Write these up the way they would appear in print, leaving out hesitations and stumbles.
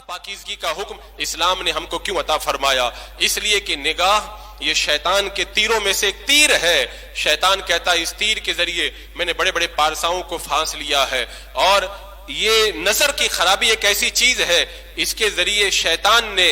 پاکیزگی کا حکم اسلام نے ہم کو کیوں عطا فرمایا؟ اس لیے کہ نگاہ یہ شیطان کے تیروں میں سے ایک تیر ہے۔ شیطان کہتا ہے اس تیر کے ذریعے میں نے بڑے بڑے پارساؤں کو پھانس لیا ہے، اور یہ نظر کی خرابی ایک ایسی چیز ہے، اس کے ذریعے شیطان نے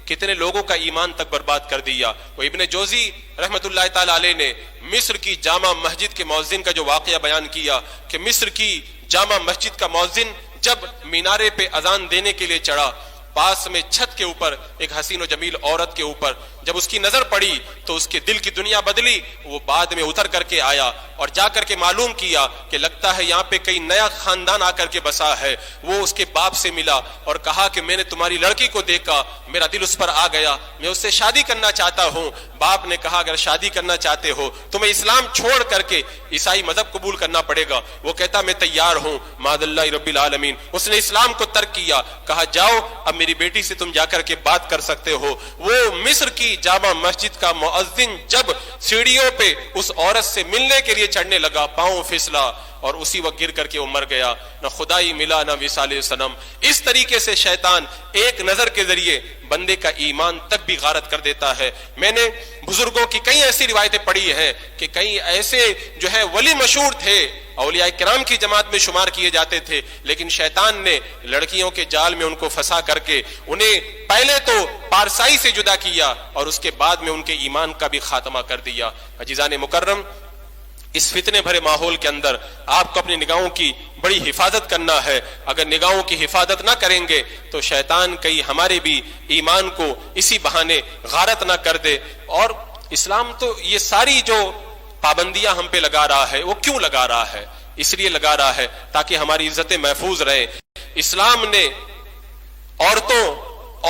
کتنے لوگوں کا ایمان تک برباد کر دیا۔ وہ ابن جوزی رحمت اللہ تعالی علیہ نے مصر کی جامع مسجد کے مؤذن کا جو واقعہ بیان کیا کہ مصر کی جامع مسجد کا مؤذن جب مینارے پہ اذان دینے کے لیے چڑھا، پاس میں چھت کے اوپر ایک حسین و جمیل عورت کے اوپر جب اس کی نظر پڑی تو اس کے دل کی دنیا بدلی۔ وہ بعد میں اتر کر کے آیا اور جا کر کے معلوم کیا کہ لگتا ہے یہاں پہ کئی نیا خاندان آ کر کے بسا ہے۔ وہ اس کے باپ سے ملا اور کہا کہ میں نے تمہاری لڑکی کو دیکھا، میرا دل اس پر آ گیا، میں اس سے شادی کرنا چاہتا ہوں۔ باپ نے کہا اگر شادی کرنا چاہتے ہو تمہیں اسلام چھوڑ کر کے عیسائی مذہب قبول کرنا پڑے گا۔ وہ کہتا میں تیار ہوں معاذ اللہ رب العالمین۔ اس نے اسلام کو ترک کیا، کہا جاؤ اب میری بیٹی سے تم جا کر کے بات کر سکتے ہو۔ وہ مصر کی جامع مسجد کا مؤذن جب سیڑھیوں پہ اس عورت سے ملنے کے لیے چڑھنے لگا، پاؤں پھسلا اور اسی وقت گر کر کے وہ مر گیا۔ نہ خدائی ملا نہ وصال صنم۔ اس طریقے سے شیطان ایک نظر کے ذریعے بندے کا ایمان تک بھی غارت کر دیتا ہے۔ میں نے بزرگوں کی کئی ایسی روایتیں پڑھی ہیں کہ کئی ایسے جو ہے ولی مشہور تھے، اولیاء کرام کی جماعت میں شمار کیے جاتے تھے، لیکن شیطان نے لڑکیوں کے جال میں ان کو پھنسا کر کے انہیں پہلے تو پارسائی سے جدا کیا اور اس کے بعد میں ان کے ایمان کا بھی خاتمہ کر دیا۔ عزیزان مکرم، اس فتنے بھرے ماحول کے اندر آپ کو اپنی نگاہوں کی بڑی حفاظت کرنا ہے۔ اگر نگاہوں کی حفاظت نہ کریں گے تو شیطان کئی ہمارے بھی ایمان کو اسی بہانے غارت نہ کر دے۔ اور اسلام تو یہ ساری جو پابندیاں ہم پہ لگا رہا ہے وہ کیوں لگا رہا ہے؟ اس لیے لگا رہا ہے تاکہ ہماری عزتیں محفوظ رہیں۔ اسلام نے عورتوں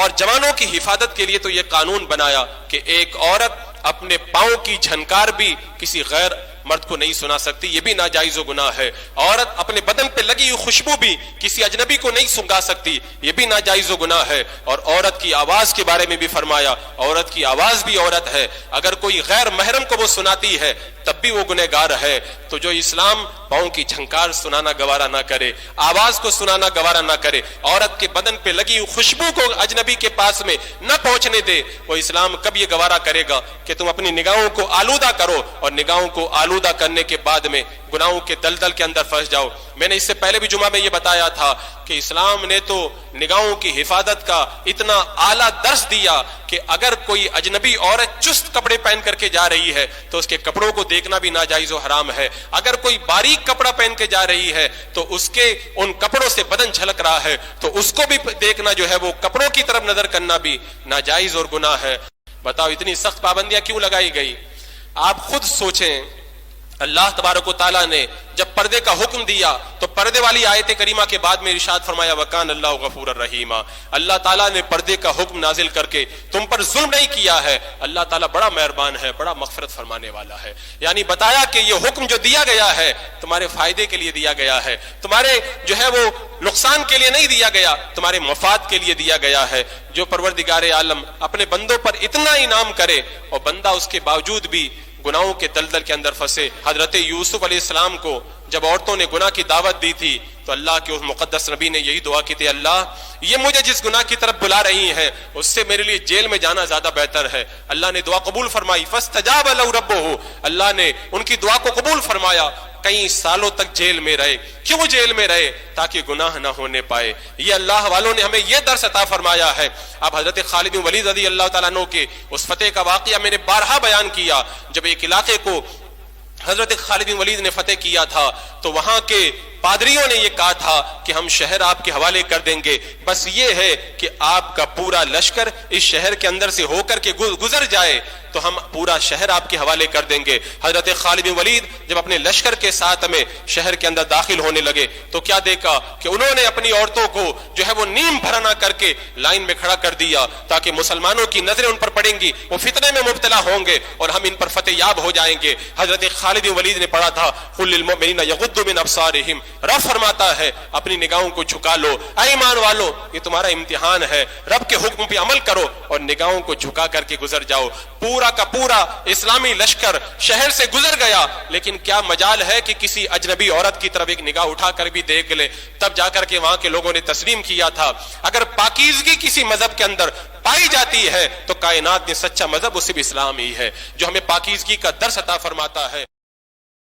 اور جوانوں کی حفاظت کے لیے تو یہ قانون بنایا کہ ایک عورت اپنے پاؤں کی جھنکار بھی کسی غیر مرد کو نہیں سنا سکتی، یہ بھی ناجائز و گناہ ہے۔ عورت اپنے بدن پہ لگی ہوئی خوشبو بھی کسی اجنبی کو نہیں سنگا سکتی، یہ بھی ناجائز و گناہ ہے۔ اور عورت کی آواز کے بارے میں بھی فرمایا عورت کی آواز بھی عورت ہے، اگر کوئی غیر محرم کو وہ سناتی ہے تب بھی وہ گنہگار ہے۔ تو جو اسلام پاؤں کی جھنکار سنانا گوارا نہ کرے، آواز کو سنانا گوارا نہ کرے، عورت کے بدن پہ لگی ہوئی خوشبو کو اجنبی کے پاس میں نہ پہنچنے دے، وہ اسلام کب یہ گوارا کرے گا کہ تم اپنی نگاہوں کو آلودہ کرو اور نگاہوں کو آلودہ کرنے کے بعد میں گناہوں کے دلدل کے اندر پھنس جاؤ۔ میں نے اس سے پہلے بھی جمعہ میں یہ بتایا تھا کہ اسلام نے تو نگاہوں کی حفاظت کا اتنا اعلیٰ درس دیا کہ اگر کوئی اجنبی عورت چست کپڑے پہن کر کے جا رہی ہے تو اس کے کپڑوں کو دیکھنا بھی ناجائز و حرام ہے۔ اگر کوئی باریک کپڑا پہن کے جا رہی ہے تو اس کے ان کپڑوں سے بدن جھلک رہا ہے تو اس کو بھی دیکھنا جو ہے وہ کپڑوں کی طرف نظر کرنا بھی ناجائز اور گناہ ہے۔ بتاؤ اتنی سخت پابندیاں کیوں لگائی گئی؟ آپ خود سوچیں، اللہ تبارک و تعالیٰ نے جب پردے کا حکم دیا تو پردے والی آیت کریمہ کے بعد میں ارشاد فرمایا وَكَانَ اللَّهُ غَفُورًا رَحِيمًا۔ اللہ تعالیٰ نے پردے کا حکم نازل کر کے تم پر ظلم نہیں کیا ہے، اللہ تعالیٰ بڑا مہربان ہے، بڑا مغفرت فرمانے والا ہے۔ یعنی بتایا کہ یہ حکم جو دیا گیا ہے تمہارے فائدے کے لیے دیا گیا ہے، تمہارے جو ہے وہ نقصان کے لیے نہیں دیا گیا، تمہارے مفاد کے لیے دیا گیا ہے۔ جو پروردگار عالم اپنے بندوں پر اتنا انعام کرے اور بندہ اس کے باوجود بھی گناہوں کے دلدل کے اندر پھنسے۔ حضرت یوسف علیہ السلام کو جب عورتوں نے گناہ کی دعوت دی تھی تو اللہ کے اس مقدس نبی نے یہی دعا کی تھی، اللہ یہ مجھے جس گناہ کی طرف بلا رہی ہیں اس سے میرے لیے جیل میں جانا زیادہ بہتر ہے۔ اللہ نے دعا قبول فرمائی، فاستجاب لہ ربہ، اللہ نے ان کی دعا کو قبول فرمایا۔ کئی سالوں تک جیل میں رہے، کیوں جیل میں رہے؟ تاکہ گناہ نہ ہونے پائے۔ یہ اللہ والوں نے ہمیں یہ درس عطا فرمایا ہے۔ اب حضرت خالد بن ولید رضی اللہ تعالیٰ عنہ کے اس فتح کا واقعہ میں نے بارہا بیان کیا۔ جب ایک علاقے کو حضرت خالد بن ولید نے فتح کیا تھا تو وہاں کے پادریوں نے یہ کہا تھا کہ ہم شہر آپ کے حوالے کر دیں گے، بس یہ ہے کہ آپ کا پورا لشکر اس شہر کے اندر سے ہو کر کے گزر جائے تو ہم پورا شہر آپ کے حوالے کر دیں گے۔ حضرت خالد بن ولید جب اپنے لشکر کے ساتھ میں شہر کے اندر داخل ہونے لگے تو کیا دیکھا کہ انہوں نے اپنی عورتوں کو جو ہے وہ نیم بھرنا کر کے لائن میں کھڑا کر دیا تاکہ مسلمانوں کی نظریں ان پر پڑیں گی، وہ فتنے میں مبتلا ہوں گے اور ہم ان پر فتح یاب ہو جائیں گے۔ حضرت خالد بن ولید نے پڑھا تھا قل للمؤمنین یغضوا من ابصارہم رب فرماتا ہے اپنی نگاہوں کو جھکا لو، اے ایمان والو یہ تمہارا امتحان ہے، رب کے حکم پہ عمل کرو اور نگاہوں کو جھکا کر کے گزر جاؤ۔ پورا کا پورا اسلامی لشکر شہر سے گزر گیا، لیکن کیا مجال ہے کہ کسی اجنبی عورت کی طرف ایک نگاہ اٹھا کر بھی دیکھ لے، تب جا کر کے وہاں کے لوگوں نے تسلیم کیا تھا۔ اگر پاکیزگی کسی مذہب کے اندر پائی جاتی ہے تو کائنات میں سچا مذہب وہ صرف اسلام ہی ہے، جو ہمیں پاکیزگی کا درس عطا فرماتا ہے۔